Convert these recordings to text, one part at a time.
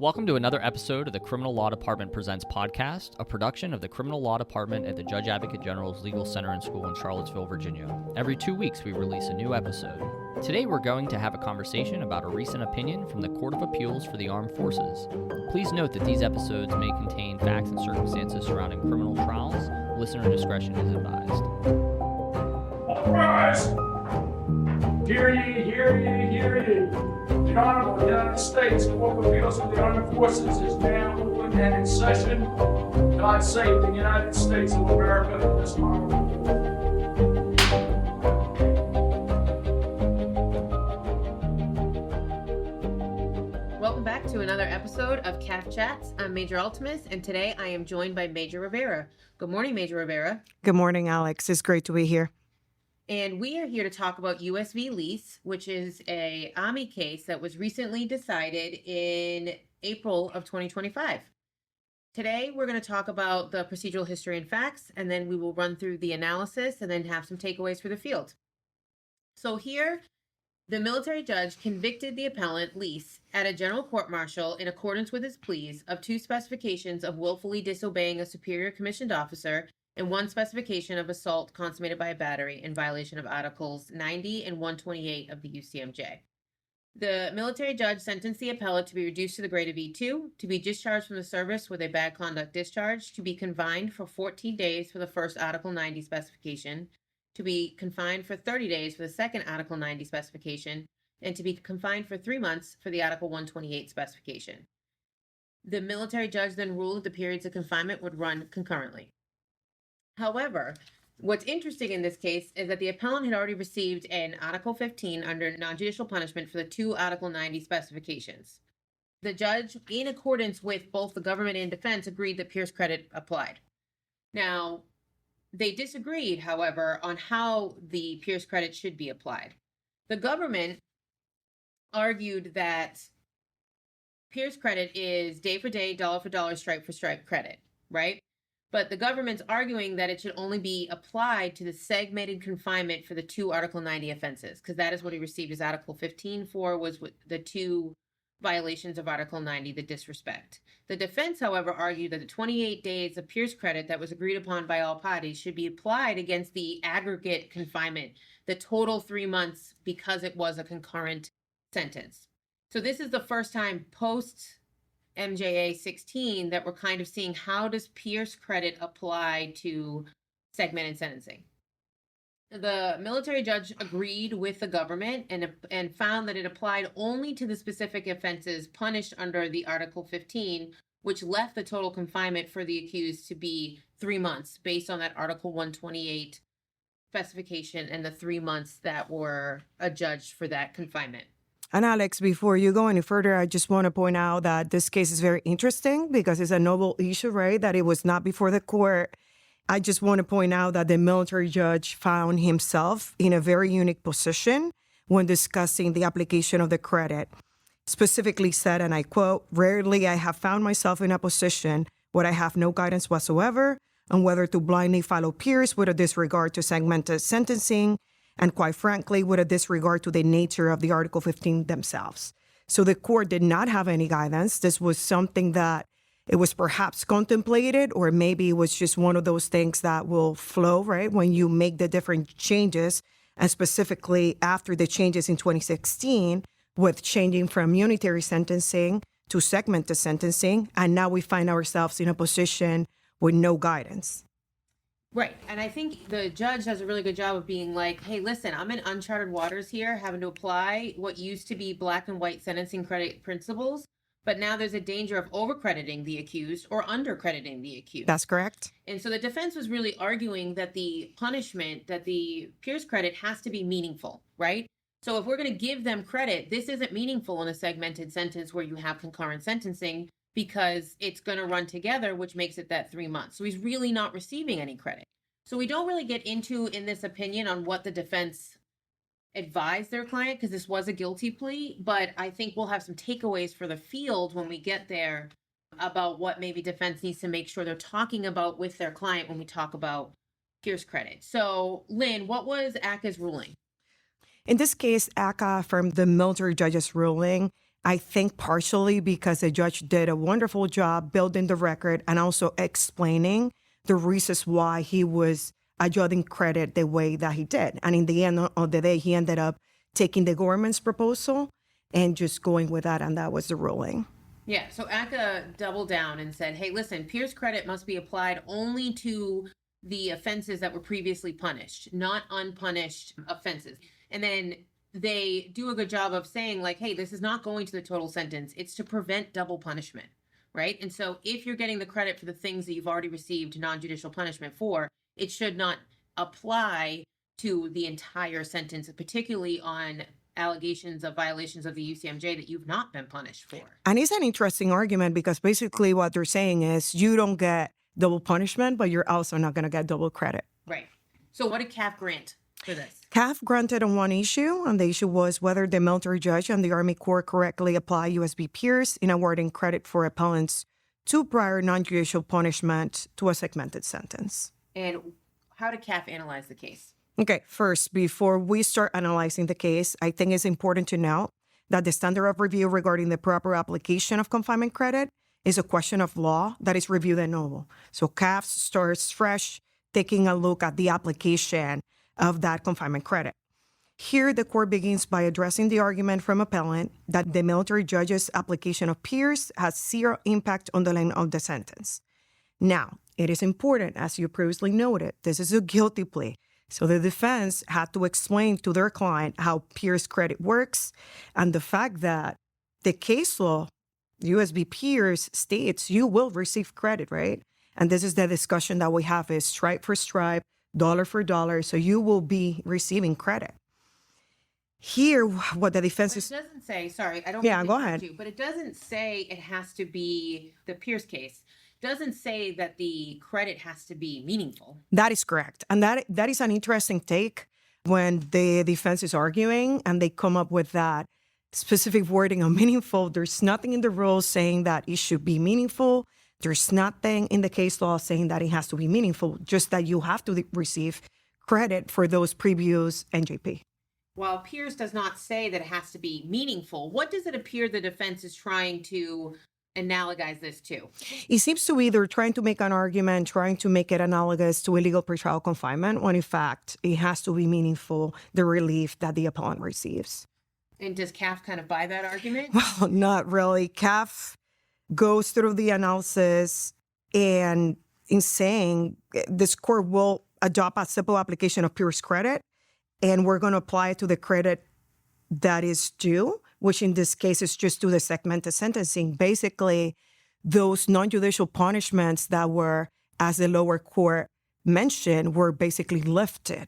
Welcome to another episode of the Criminal Law Department Presents podcast, a production of the Criminal Law Department at the Judge Advocate General's Legal Center and School in Charlottesville, Virginia. Every 2 weeks, we release a new episode. Today, we're going to have a conversation about a recent opinion from the Court of Appeals for the Armed Forces. Please note that these episodes may contain facts and circumstances surrounding criminal trials. Listener discretion is advised. All rise! Hear ye, hear ye, hear ye. The Honorable United States Court of Appeals of the Armed Forces is now open and in session. God save the United States of America and this honorable. Welcome back to another episode of C.A.A.F Chats. I'm Major Ultimus, and today I am joined by Major Rivera. Good morning, Major Rivera. Good morning, Alex. It's great to be here. And we are here to talk about U.S. v. Leese, which is a Army case that was recently decided in April of 2025. Today, we're going to talk about the procedural history and facts, and then we will run through the analysis and then have some takeaways for the field. So here, the military judge convicted the appellant, Leese, at a general court-martial in accordance with his pleas of 2 specifications of willfully disobeying a superior commissioned officer and 1 specification of assault consummated by a battery in violation of Articles 90 and 128 of the UCMJ. The military judge sentenced the appellant to be reduced to the grade of E2, to be discharged from the service with a bad conduct discharge, to be confined for 14 days for the first Article 90 specification, to be confined for 30 days for the second Article 90 specification, and to be confined for 3 months for the Article 128 specification. The military judge then ruled that the periods of confinement would run concurrently. However, what's interesting in this case is that the appellant had already received an Article 15 under non-judicial punishment for the 2 Article 90 specifications. The judge, in accordance with both the government and defense, agreed that Pierce credit applied. Now, they disagreed, however, on how the Pierce credit should be applied. The government argued that Pierce credit is day for day, dollar for dollar, stripe for stripe credit, right? But the government's arguing that it should only be applied to the segmented confinement for the 2 Article 90 offenses, because that is what he received his Article 15 for, was with the 2 violations of Article 90, the disrespect. The defense, however, argued that the 28 days of Pierce credit that was agreed upon by all parties should be applied against the aggregate confinement, the total 3 months, because it was a concurrent sentence. So this is the first time post MJA 16 that we're kind of seeing how does Pierce credit apply to segmented sentencing. The military judge agreed with the government and found that it applied only to the specific offenses punished under the Article 15, which left the total confinement for the accused to be 3 months based on that Article 128 specification and the 3 months that were adjudged for that confinement. And Alex, before you go any further, I just want to point out that this case is very interesting because it's a novel issue, right? That it was not before the court. I just want to point out that the military judge found himself in a very unique position when discussing the application of the credit. Specifically said, and I quote, "Rarely I have found myself in a position where I have no guidance whatsoever on whether to blindly follow Pierce with a disregard to segmented sentencing, and quite frankly, with a disregard to the nature of the Article 15 themselves." So the court did not have any guidance. This was something that it was perhaps contemplated, or maybe it was just one of those things that will flow, right, when you make the different changes, and specifically after the changes in 2016 with changing from unitary sentencing to segmented sentencing, and now we find ourselves in a position with no guidance. Right. And I think the judge does a really good job of being like, hey, listen, I'm in uncharted waters here, having to apply what used to be black and white sentencing credit principles, but now there's a danger of overcrediting the accused or undercrediting the accused. That's correct. And so the defense was really arguing that the punishment, that the Pierce credit has to be meaningful, right? So if we're going to give them credit, this isn't meaningful in a segmented sentence where you have concurrent sentencing, because it's going to run together, which makes it that 3 months. So he's really not receiving any credit. So we don't really get into in this opinion on what the defense advised their client, because this was a guilty plea, but I think we'll have some takeaways for the field when we get there about what maybe defense needs to make sure they're talking about with their client when we talk about Pierce credit. So Lynn, what was ACCA's ruling? In this case, C.A.A.F affirmed the military judge's ruling I think partially because the judge did a wonderful job building the record and also explaining the reasons why he was adjusting credit the way that he did. And in the end of the day, he ended up taking the government's proposal and just going with that, and that was the ruling. Yeah, so ACCA doubled down and said, hey, listen, Pierce credit must be applied only to the offenses that were previously punished, not unpunished offenses. And then they do a good job of saying, like, hey, this is not going to the total sentence. It's to prevent double punishment, right? And so if you're getting the credit for the things that you've already received non-judicial punishment for, it should not apply to the entire sentence, particularly on allegations of violations of the UCMJ that you've not been punished for. And it's an interesting argument because basically what they're saying is you don't get double punishment, but you're also not going to get double credit. Right. So what did CAAF grant for this? CAAF granted on one issue, and the issue was whether the military judge and the Army Corps correctly apply USB Pierce in awarding credit for appellants to prior non-judicial punishment to a segmented sentence. And how did CAAF analyze the case? Okay, first, before we start analyzing the case, I think it's important to note that the standard of review regarding the proper application of confinement credit is a question of law that is reviewed de novo. So CAAF starts fresh, taking a look at the application of that confinement credit. Here, the court begins by addressing the argument from appellant that the military judge's application of Pierce has zero impact on the length of the sentence. Now, it is important, as you previously noted, this is a guilty plea. So the defense had to explain to their client how Pierce credit works and the fact that the case law, USB Pierce, states you will receive credit, right? And this is the discussion that we have is stripe for stripe, dollar for dollar, so you will be receiving credit. Here, what the defense is... But it doesn't say, sorry, I don't... Yeah, go ahead. But it doesn't say it has to be the Pierce case. Doesn't say that the credit has to be meaningful. That is correct. And that is an interesting take when the defense is arguing and they come up with that specific wording of meaningful. There's nothing in the rules saying that it should be meaningful. There's nothing in the case law saying that it has to be meaningful, just that you have to receive credit for those previous NJP. While Pierce does not say that it has to be meaningful, what does it appear the defense is trying to analogize this to? It seems to be they're trying to make an argument, trying to make it analogous to illegal pretrial confinement, when in fact it has to be meaningful, the relief that the appellant receives. And does CAAF kind of buy that argument? Well, not really. CAAF goes through the analysis and in saying this court will adopt a simple application of Pierce credit, and we're going to apply it to the credit that is due, which in this case is just to the segmented sentencing. Basically, those non-judicial punishments that were, as the lower court mentioned, were basically lifted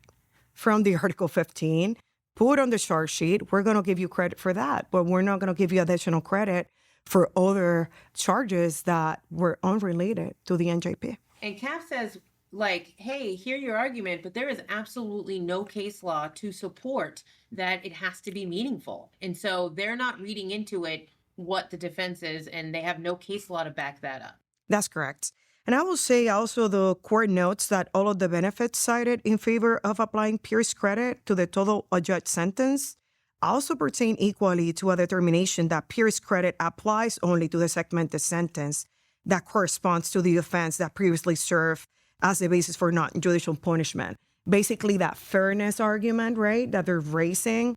from the Article 15, put on the charge sheet. We're going to give you credit for that, but we're not going to give you additional credit for other charges that were unrelated to the NJP. And CAAF says, like, hey, hear your argument, but there is absolutely no case law to support that it has to be meaningful. And so they're not reading into it what the defense is, and they have no case law to back that up. That's correct. And I will say also the court notes that all of the benefits cited in favor of applying Pierce credit to the total adjudged sentence also pertain equally to a determination that Pierce credit applies only to the segmented sentence that corresponds to the offense that previously served as the basis for non-judicial punishment. Basically, that fairness argument, right, that they're raising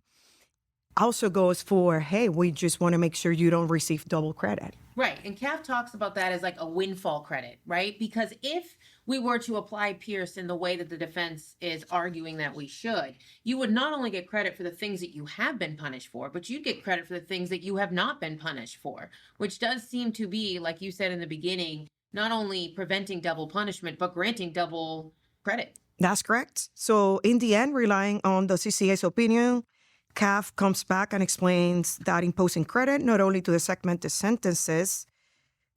also goes for, hey, we just want to make sure you don't receive double credit. Right. And CAAF talks about that as like a windfall credit, right? Because if we were to apply Pierce in the way that the defense is arguing that we should, you would not only get credit for the things that you have been punished for, but you'd get credit for the things that you have not been punished for, which does seem to be, like you said in the beginning, not only preventing double punishment, but granting double credit. That's correct. So in the end, relying on the C.A.A.F's opinion, CAAF comes back and explains that imposing credit not only to the segmented sentences,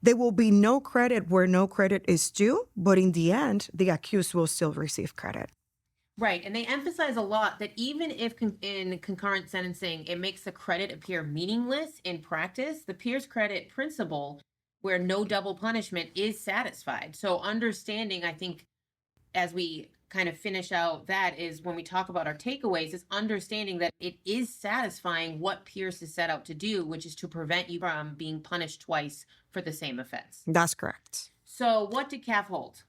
there will be no credit where no credit is due, but in the end, the accused will still receive credit. Right. And they emphasize a lot that even if in concurrent sentencing, it makes the credit appear meaningless in practice, the Pierce credit principle where no double punishment is satisfied. So understanding, I think, as we kind of finish out that is when we talk about our takeaways, is understanding that it is satisfying what Pierce is set out to do, which is to prevent you from being punished twice for the same offense. That's correct. So what did C.A.A.F hold?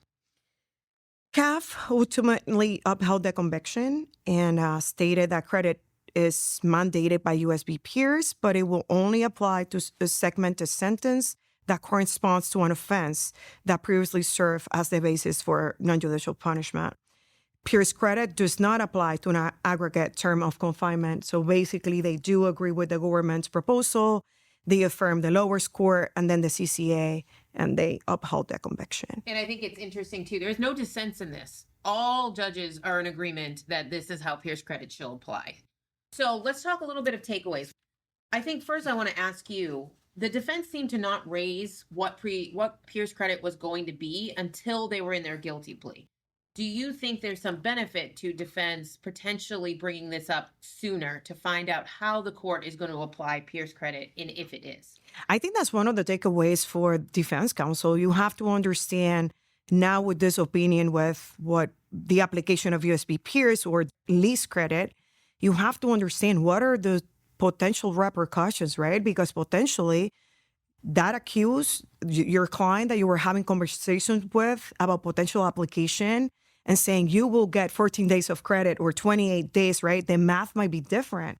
C.A.A.F ultimately upheld the conviction and stated that credit is mandated by USB Pierce, but it will only apply to a segmented sentence that corresponds to an offense that previously served as the basis for non-judicial punishment. Pierce credit does not apply to an aggregate term of confinement. So basically, they do agree with the government's proposal. They affirm the lower court and then the CCA, and they upheld the conviction. And I think it's interesting, too. There's no dissents in this. All judges are in agreement that this is how Pierce credit shall apply. So let's talk a little bit of takeaways. I think first I want to ask you, the defense seemed to not raise what Pierce credit was going to be until they were in their guilty plea. Do you think there's some benefit to defense potentially bringing this up sooner to find out how the court is going to apply Pierce credit, and if it is? I think that's one of the takeaways for defense counsel. You have to understand now with this opinion with what the application of USB Pierce or Leese credit, you have to understand what are the potential repercussions, right? Because potentially that accused your client that you were having conversations with about potential application and saying you will get 14 days of credit or 28 days, right? The math might be different.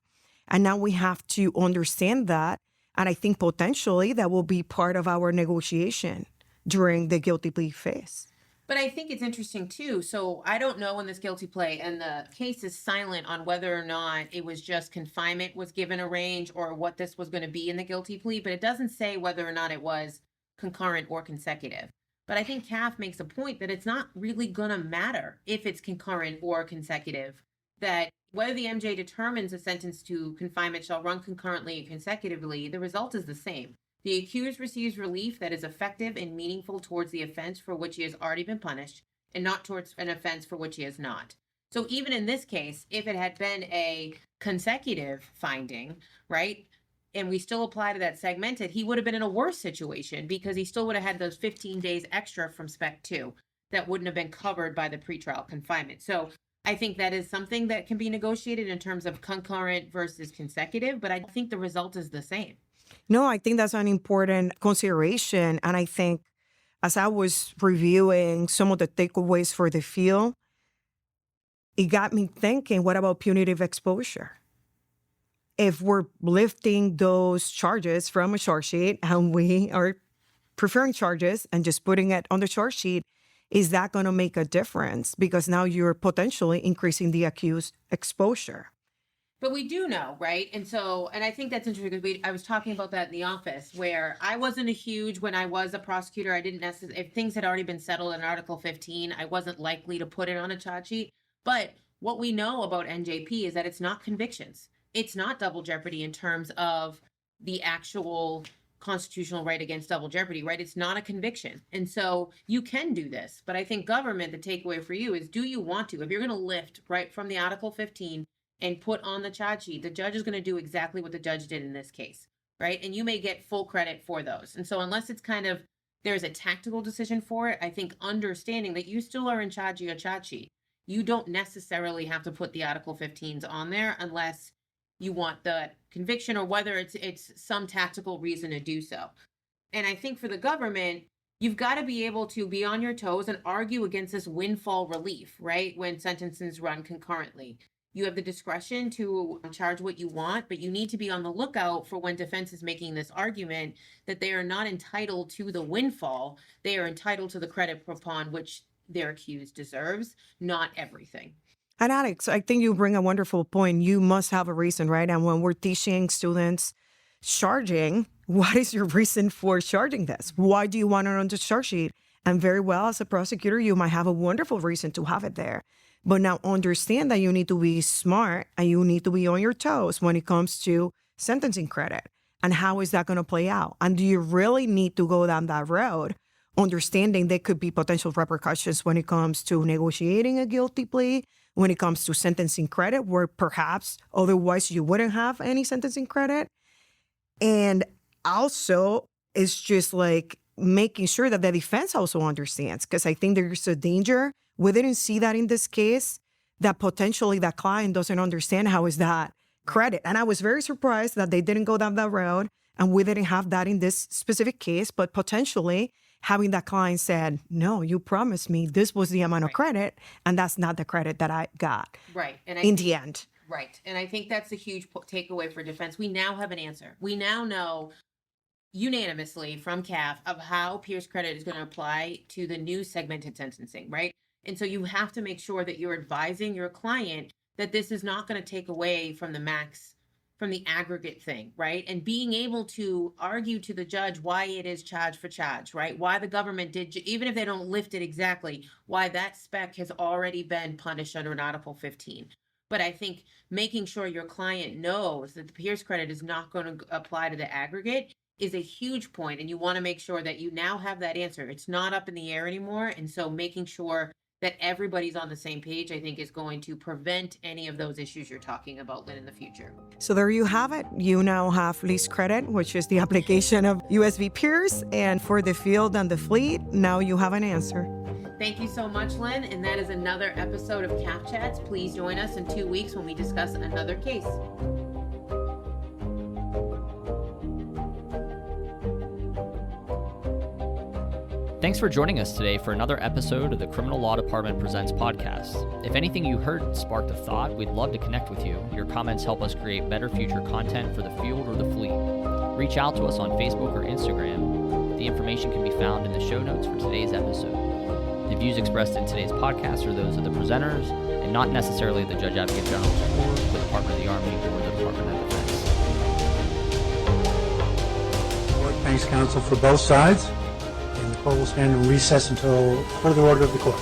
And now we have to understand that. And I think potentially that will be part of our negotiation during the guilty plea phase. But I think it's interesting, too. So I don't know in this guilty plea, and the case is silent on whether or not it was just confinement was given a range or what this was going to be in the guilty plea. But it doesn't say whether or not it was concurrent or consecutive. But I think C.A.A.F makes a point that it's not really going to matter if it's concurrent or consecutive, that whether the MJ determines a sentence to confinement shall run concurrently or consecutively, the result is the same. The accused receives relief that is effective and meaningful towards the offense for which he has already been punished, and not towards an offense for which he has not. So even in this case, if it had been a consecutive finding, right, and we still apply to that segmented, he would have been in a worse situation because he still would have had those 15 days extra from Spec 2 that wouldn't have been covered by the pretrial confinement. So I think that is something that can be negotiated in terms of concurrent versus consecutive, but I think the result is the same. No, I think that's an important consideration. And I think as I was reviewing some of the takeaways for the field, it got me thinking, what about punitive exposure? If we're lifting those charges from a charge sheet and we are preferring charges and just putting it on the charge sheet, is that going to make a difference? Because now you're potentially increasing the accused exposure. But we do know, right? And I think that's interesting because I was talking about that in the office where I wasn't a huge, when I was a prosecutor, I didn't necessarily, if things had already been settled in Article 15, I wasn't likely to put it on a charge sheet. But what we know about NJP is that it's not convictions. It's not double jeopardy in terms of the actual constitutional right against double jeopardy, right? It's not a conviction. And so you can do this. But I think government, the takeaway for you is, do you want to? If you're going to lift right from the Article 15 and put on the charge sheet, the judge is going to do exactly what the judge did in this case, right? And you may get full credit for those. And so unless it's kind of, there's a tactical decision for it, I think understanding that you still are in charge of your charge sheet. You don't necessarily have to put the Article 15s on there unless you want the conviction or whether it's some tactical reason to do so. And I think for the government, you've got to be able to be on your toes and argue against this windfall relief, right? When sentences run concurrently. You have the discretion to charge what you want, but you need to be on the lookout for when defense is making this argument that they are not entitled to the windfall. They are entitled to the credit upon which their accused deserves, not everything. And Alex, I think you bring a wonderful point. You must have a reason, right? And when we're teaching students charging, what is your reason for charging this? Why do you want it on the charge sheet? And very well, as a prosecutor, you might have a wonderful reason to have it there. But now understand that you need to be smart and you need to be on your toes when it comes to sentencing credit. And how is that going to play out? And do you really need to go down that road, understanding there could be potential repercussions when it comes to negotiating a guilty plea, when it comes to sentencing credit, where perhaps otherwise you wouldn't have any sentencing credit. And also, it's just like making sure that the defense also understands, because I think there's a danger We didn't see that in this case, that potentially that client doesn't understand how is that credit. And I was very surprised that they didn't go down that road and we didn't have that in this specific case, but potentially having that client said, no, you promised me this was the amount of credit and that's not the credit that I got in the end. Right. And I think that's a huge takeaway for defense. We now have an answer. We now know unanimously from CAAF of how Pierce credit is going to apply to the new segmented sentencing, right? And so you have to make sure that you're advising your client that this is not going to take away from the max, from the aggregate thing, right? And being able to argue to the judge why it is charge for charge, right? Why the government did, even if they don't lift it exactly, why that spec has already been punished under an Article 15. But I think making sure your client knows that the Pierce credit is not going to apply to the aggregate is a huge point, and you want to make sure that you now have that answer. It's not up in the air anymore, and so making sure that everybody's on the same page, I think, is going to prevent any of those issues you're talking about, Lynn, in the future. So there you have it. You now have lease credit, which is the application of USV Pierce, and for the field and the fleet, now you have an answer. Thank you so much, Lynn, and that is another episode of CAAF Chats. Please join us in 2 weeks when we discuss another case. Thanks for joining us today for another episode of the Criminal Law Department Presents podcast. If anything you heard sparked a thought, we'd love to connect with you. Your comments help us create better future content for the field or the fleet. Reach out to us on Facebook or Instagram. The information can be found in the show notes for today's episode. The views expressed in today's podcast are those of the presenters and not necessarily the Judge Advocate General's Court, the Department of the Army, or the Department of Defense. Court thanks counsel for both sides. The court will stand in recess until further order of the court.